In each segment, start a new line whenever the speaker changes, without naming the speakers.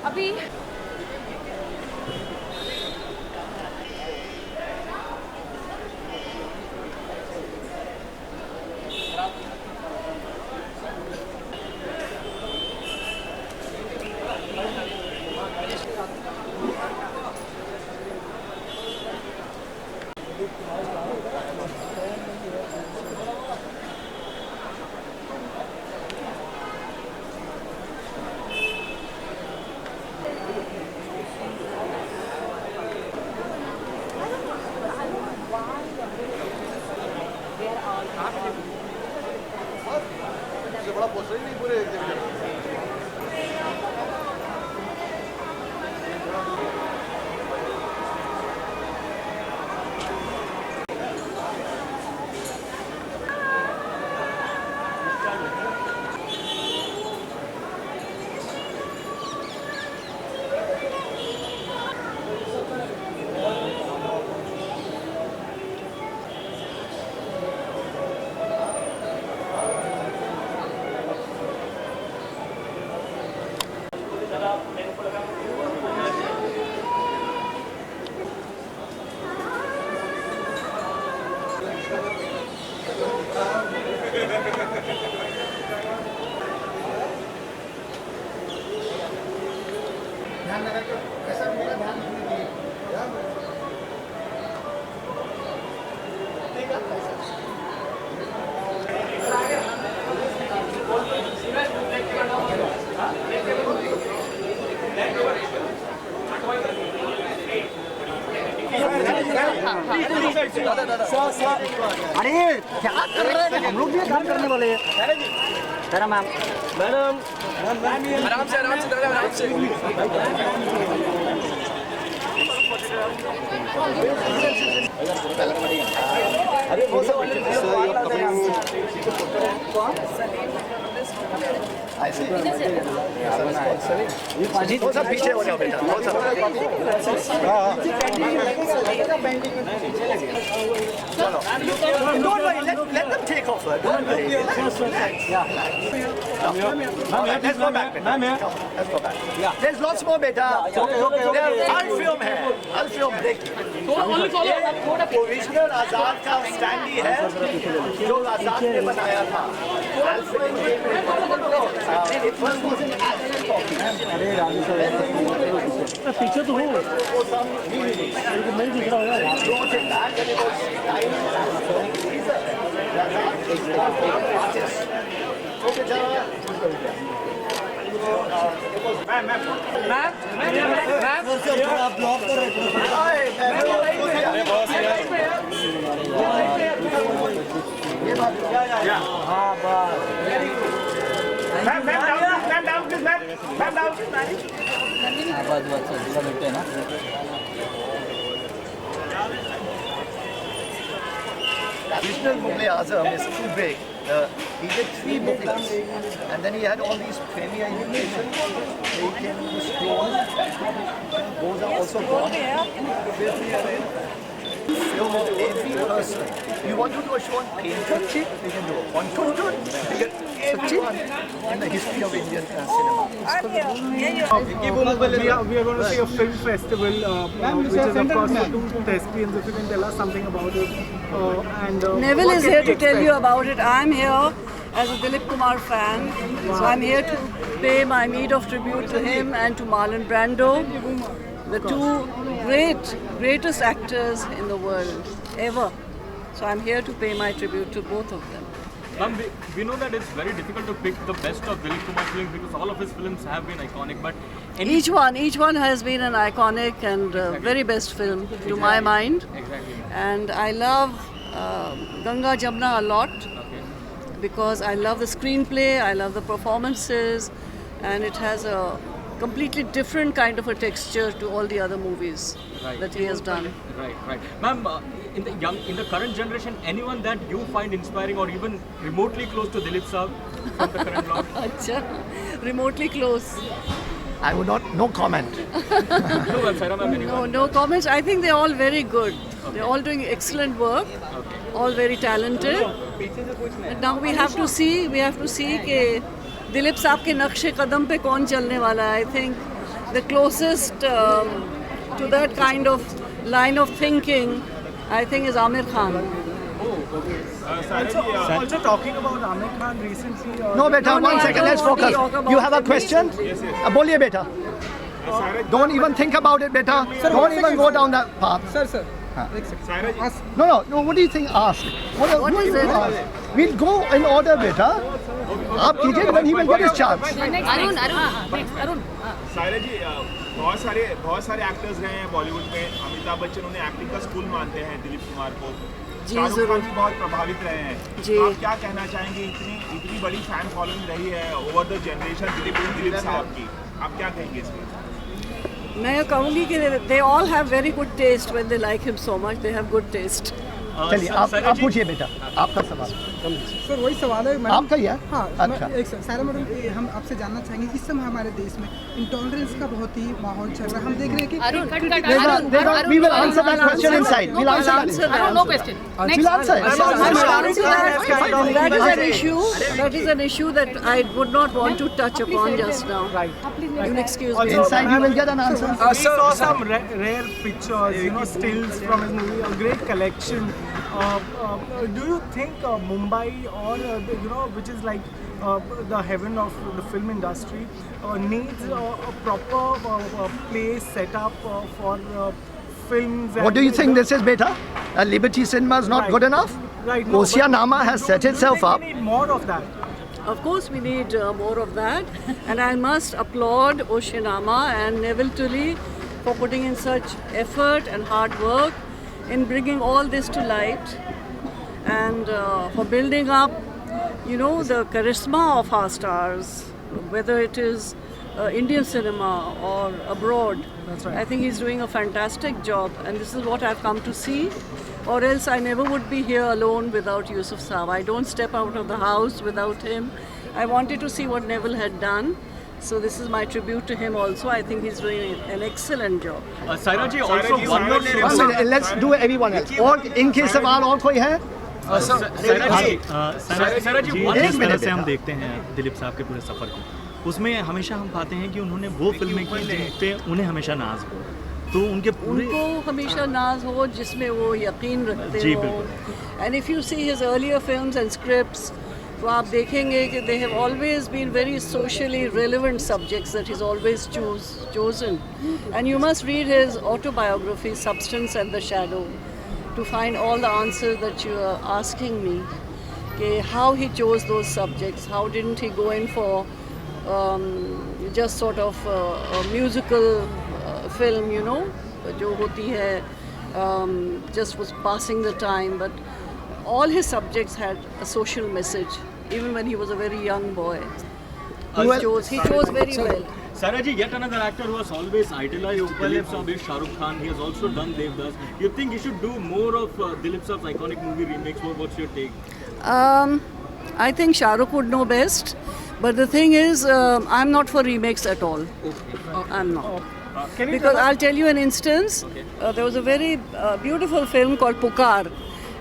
अभी
बड़ा पोस्टर ही नहीं पूरे ध्यान लगा के ऐसा मेरा ध्यान रखने के लिए ठीक है
अरे क्या कर रहे हैं हम लोग भी काम करने वाले हैं जरा मैम
आराम से आराम से अरे वो सब ऐसे वो सब पीछे हो जाओ बेटा वो सब चलो don't worry let them take off don't worry let's go back let's go back there's lots more beta I'll film है ओरिजिनल आजाद का स्टैंडी है जो आजाद ने बनाया था
पीछे तो हो नहीं दिख रहा ब्लॉक कर
Original Mughal-e-Azam is too big. He did 3 booklets and then he had all these premier invitations. They came in the scroll. Those are also gone. Film of every person. You want to do a show on painting? We can do it. On Tuntun? We get everyone in the history of Indian cinema.
We are going to see a film festival, which is of course for 2 thespians. If you can tell us something about it.
Neville is here to tell you about it. I'm here as a Dilip Kumar fan. So I'm here to pay my meed of tribute to him and to Marlon Brando, the 2 greatest actors in the world ever. So I'm here to pay my tribute to both of them.
Ma'am, we know that it's very difficult to pick the best of Dilip Kumar films because all of his films have been iconic. But
Each one has been an iconic and very best film to my mind.
Exactly.
And I love Ganga Jamna a lot because I love the screenplay, I love the performances, and it has a completely different kind of a texture to all the other movies that he has done.
Right. Ma'am, in the current generation, anyone that you find inspiring or even remotely close to Dilip Saab from the current lot?
Acha, remotely close.
I would not, no comment.
No, ma'am, Saira ma'am, anyone?
No comments. I think they're all very good. They're all doing excellent work. All very talented. But now we have to see कि दिलीप साहब के नक्शे कदम पे कौन चलने वाला है. I think the closest to that kind of line of thinking, I think, is Amir Khan.
Also talking about Amir Khan recently.
No, beta,
No,
1
I
second,
don't
let's
want to
focus.
talk about
You have a
the
question? Boliye, beta. Don't even think about it, beta. Don't even go down that path.
Sir.
No, what do you think? Ask. What
What
do
is
you
it?
ask? We'll go in order, beta. आप कीजिए, then he will get his chance.
Saira जी बहुत सारे actors रहे हैं बॉलीवुड में. अमिताभ बच्चन उन्हें acting का school मानते हैं, दिलीप कुमार को.
जी,
शाहरुख
जरूर.
खान भी बहुत प्रभावित रहे हैं.
जी.
आप क्या कहना चाहेंगे? इतनी बड़ी फैन फॉलोइंग रही है ओवर द जनरेशन दिलीप साहब की. आप क्या कहेंगे इसमें?
मैं कहूँगी कि they all have very good taste when they like him so much. They have good taste.
चलिए आप पूछिए बेटा, आपका सवाल.
सर वही सवाल है मैडम.
आपका ही है?
हाँ.
अच्छा.
एक सर सायरा मैडम, हम आपसे जानना चाहेंगे, इस समय हमारे देश में इंटॉलरेंस का बहुत ही माहौल चल रहा है. हम देख रहे हैं कि
We will answer that question inside. We'll answer that.
No question.
We'll answer it.
That is an issue. That is an issue that I would not want to touch upon just now. You'll excuse me.
Inside you will get an answer.
We saw some rare pictures, stills from his movie, a great collection. Do you think Mumbai or which is like the heaven of the film industry needs a proper place set up for films?
What do you think this is, beta? Liberty Cinema is not good enough?
Right.
Oceanama has set itself up.
We need more of that.
Of course, we need more of that, and I must applaud Oceanama and Neville Tully for putting in such effort and hard work in bringing all this to light, and for building up, the charisma of our stars, whether it is Indian cinema or abroad.
That's right.
I think he's doing a fantastic job, and this is what I've come to see. Or else I never would be here alone without Yusuf Saab. I don't step out of the house without him. I wanted to see what Neville had done. So this is my tribute to him also. I think he's doing an excellent job.
Saira ji, also one more
1 minute, let's do everyone else. और इनके सवाल और कोई है?
Saira ji, one
एक
जिस तरह
minute
से हम
बेटा.
देखते हैं दिलीप साहब के पूरे सफ़र को, उसमें हमेशा हम पाते हैं कि उन्होंने वो फिल्में की जिन पे उन्हें हमेशा नाज हो, तो उनके पूरे
उनको हमेशा नाज हो जिसमें वो यकीन रखते
जी,
हो.
बिल्कुल.
And if you see his earlier films and scripts, तो आप देखेंगे कि they have always been very socially relevant subjects that he's always chosen. And you must read his autobiography, Substance and the Shadow, to find all the answers that you are asking me. How he chose those subjects, how didn't he go in for just sort of a musical film, जो होती है, just was passing the time, but all his subjects had a social message, even when he was a very young boy. He chose very well.
Saira ji, yet another actor who has always idolized Dilip Saab is Shah Rukh Khan. He has also done Devdas. You think he should do more of Dilip Saab's iconic movie remakes? What's your take?
I think Shah Rukh would know best, but the thing is, I'm not for remakes at all. I'm not. Because I'll tell you an instance. There was a very beautiful film called Pukar,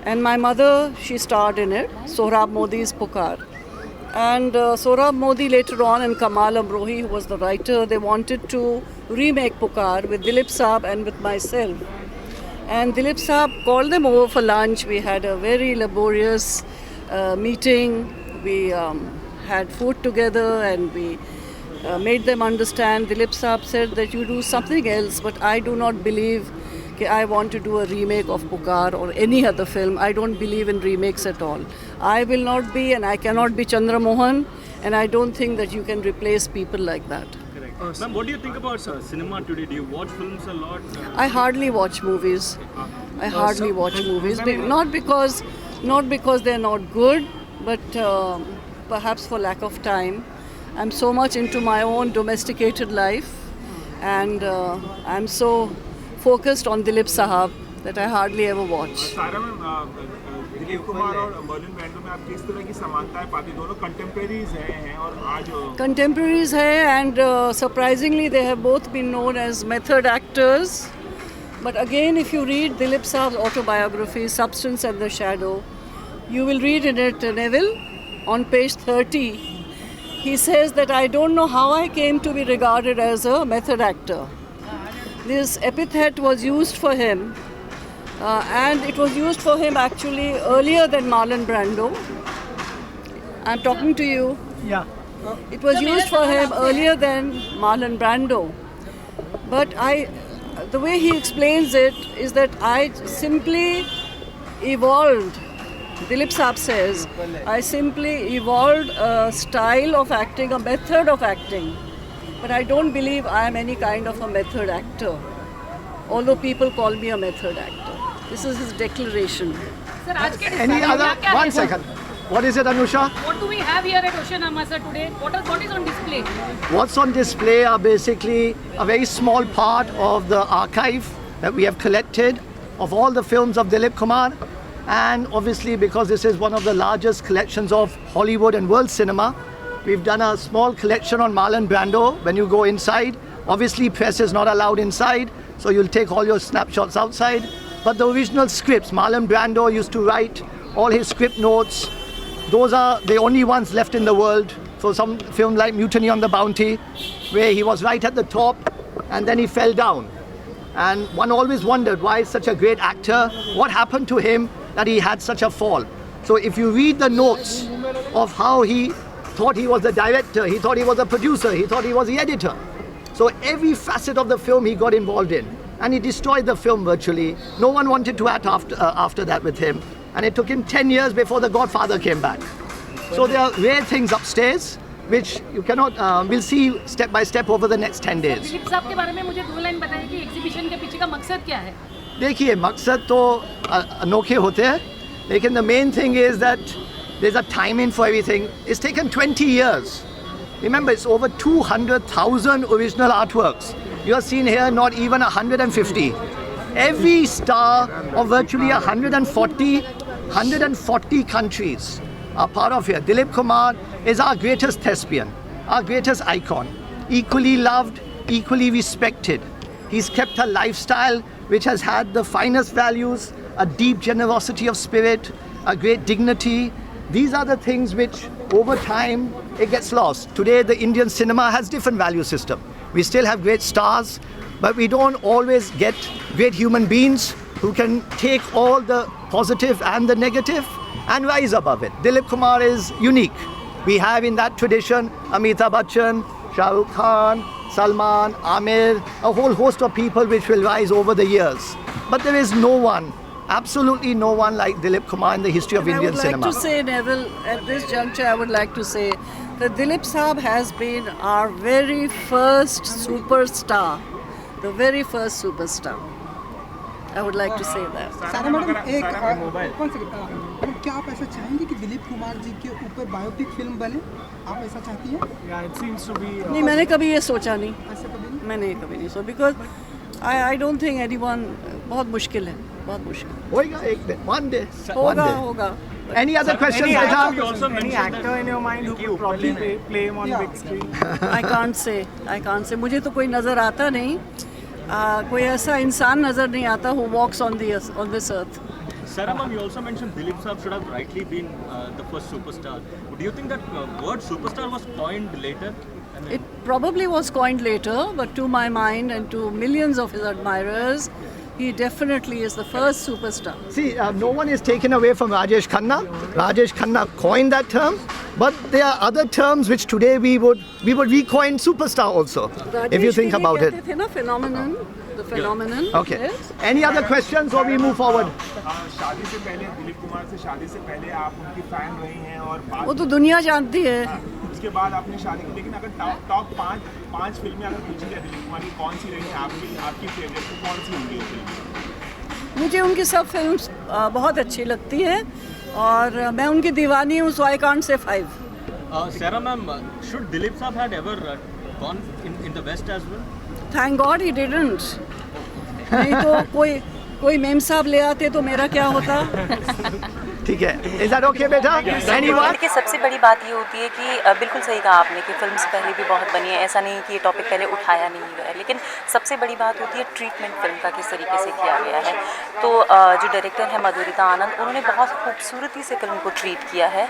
and my mother, she starred in it, Sohrab Modi's Pukar. And Sohrab Modi later on, and Kamal Amrohi, who was the writer, they wanted to remake Pukar with Dilip Saab and with myself. And Dilip Saab called them over for lunch. We had a very laborious meeting. We had food together and we made them understand. Dilip Saab said that you do something else, but I do not believe that I want to do a remake of Pukar or any other film. I don't believe in remakes at all. I will not be, and I cannot be Chandra Mohan, and I don't think that you can replace people like that.
Ma'am, what do you think about cinema today? Do you watch films a lot?
I hardly watch movies. I hardly watch movies. Not because they're not good, but perhaps for lack of time. I'm so much into my own domesticated life, and I'm so focused on Dilip Sahab that I hardly ever watch.
Saira ma'am, Dilip Kumar और Merlin Brando में आप किस तरह की समानताएं पाती? दोनों contemporaries हैं और आज
Contemporaries hai, and surprisingly they have both been known as method actors. But again, if you read Dilip Saab's autobiography, Substance and the Shadow, you will read in it, Neville, on page 30, he says that I don't know how I came to be regarded as a method actor. This epithet was used for him, and it was used for him actually earlier than Marlon Brando. I'm talking to you.
Yeah.
It was used for him earlier than Marlon Brando. But the way he explains it is that I simply evolved. Dilip Saab says, I simply evolved a style of acting, a method of acting. But I don't believe I am any kind of a method actor, although people call me a method actor. This is his declaration.
Sir, आज के
Any
display
other?
में क्या
One
है?
second. What is it, Anusha?
What do we have here at Ocean Amasa today? What is on display?
What's on display are basically a very small part of the archive that we have collected of all the films of Dilip Kumar. And obviously, because this is one of the largest collections of Hollywood and world cinema, we've done a small collection on Marlon Brando. When you go inside, obviously press is not allowed inside, so you'll take all your snapshots outside. But the original scripts, Marlon Brando used to write all his script notes. Those are the only ones left in the world. For some film like Mutiny on the Bounty, where he was right at the top and then he fell down. And one always wondered why such a great actor, what happened to him that he had such a fall. So if you read the notes of how he thought he was the director, he thought he was a producer, he thought he was the editor. So every facet of the film he got involved in. And he destroyed the film virtually. No one wanted to act after that with him. And it took him 10 years before The Godfather came back. So there are rare things upstairs which you cannot, we'll see step by step over the next 10 days.
Dilip साहब के बारे में मुझे 2 line बताइए कि exhibition के पीछे का मकसद क्या है?
देखिए मकसद तो अनोखे होते हैं, लेकिन the main thing is that there's a timing for everything. It's taken 20 years. Remember, it's over 200,000 original artworks. You are seeing here not even 150. Every star of virtually 140 countries are part of here. Dilip Kumar is our greatest thespian, our greatest icon, equally loved, equally respected. He's kept a lifestyle which has had the finest values, a deep generosity of spirit, a great dignity. These are the things which over time it gets lost. Today the Indian cinema has different value system. We still have great stars, but we don't always get great human beings who can take all the positive and the negative and rise above it. Dilip Kumar is unique. We have in that tradition Amitabh Bachchan, Shah Rukh Khan, Salman, Amir, a whole host of people which will rise over the years. But there is no one, absolutely no one like Dilip Kumar in the history of Indian cinema.
I would like to say, Neville, at this juncture, I would like to say that Dilip Saab has been our very first superstar, the very first superstar. I would like to say that.
सारा madam एक कौन से madam क्या आप ऐसा चाहेंगे कि दिलीप कुमार जी के ऊपर बायोपिक फिल्म बने? आप ऐसा चाहती हैं?
Yeah, it seems to be.
नहीं, मैंने कभी ये सोचा नहीं.
ऐसा कभी नहीं?
मैंने कभी नहीं सोचा because I don't think anyone. बहुत मुश्किल है, बहुत मुश्किल.
होगा एक दिन, one day, one
होगा,
day.
होगा.
Any other questions,
Any
Beta?
any actor in your mind who could probably play him on big screen?
I can't say. मुझे तो कोई नज़र आता नहीं. कोई ऐसा इंसान नज़र नहीं आता who walks on this earth.
Sarah ma'am, you also mentioned Dilip Saab should have rightly been the first superstar. Do you think that word superstar was coined later?
It probably was coined later, but to my mind and to millions of his admirers, he definitely is the first superstar.
See, no one is taken away from Rajesh Khanna. Rajesh Khanna coined that term, but there are other terms which today we would recoin superstar also, if you think about it.
कहते थे ना phenomenon, the phenomenon.
Okay.
Yes.
Any other questions or we move forward?
शादी से पहले दिलीप कुमार से शादी से पहले आप उनकी फैन रही हैं और
वो तो दुनिया जानती है.
उसके बाद आपने शादी की, लेकिन अगर टॉप पांच फिल्में अगर पूछी जाए दिलीप कुमार की कौन सी रही है आपकी फेवरेट, तो कौन सी होंगी वो फिल्म?
मुझे उनकी सब फिल्म्स बहुत अच्छी लगती हैं और मैं उनकी दीवानी हूँ, so I can't say 5.
Sarah ma'am, should Dilip Saab had ever gone in the West as well?
Thank God he didn't. नहीं तो कोई मेम साहब ले आते तो मेरा क्या होता.
ठीक है. Is that okay, बेटा? Anyone?
देखिए सबसे बड़ी बात ये होती है कि बिल्कुल सही कहा आपने कि फिल्म से पहले भी बहुत बनी है, ऐसा नहीं कि ये टॉपिक पहले उठाया नहीं गया है, लेकिन सबसे बड़ी बात होती है ट्रीटमेंट फिल्म का किस तरीके से किया गया है. तो जो डायरेक्टर है मधुरिता आनंद, उन्होंने बहुत खूबसूरती से फिल्म को ट्रीट किया है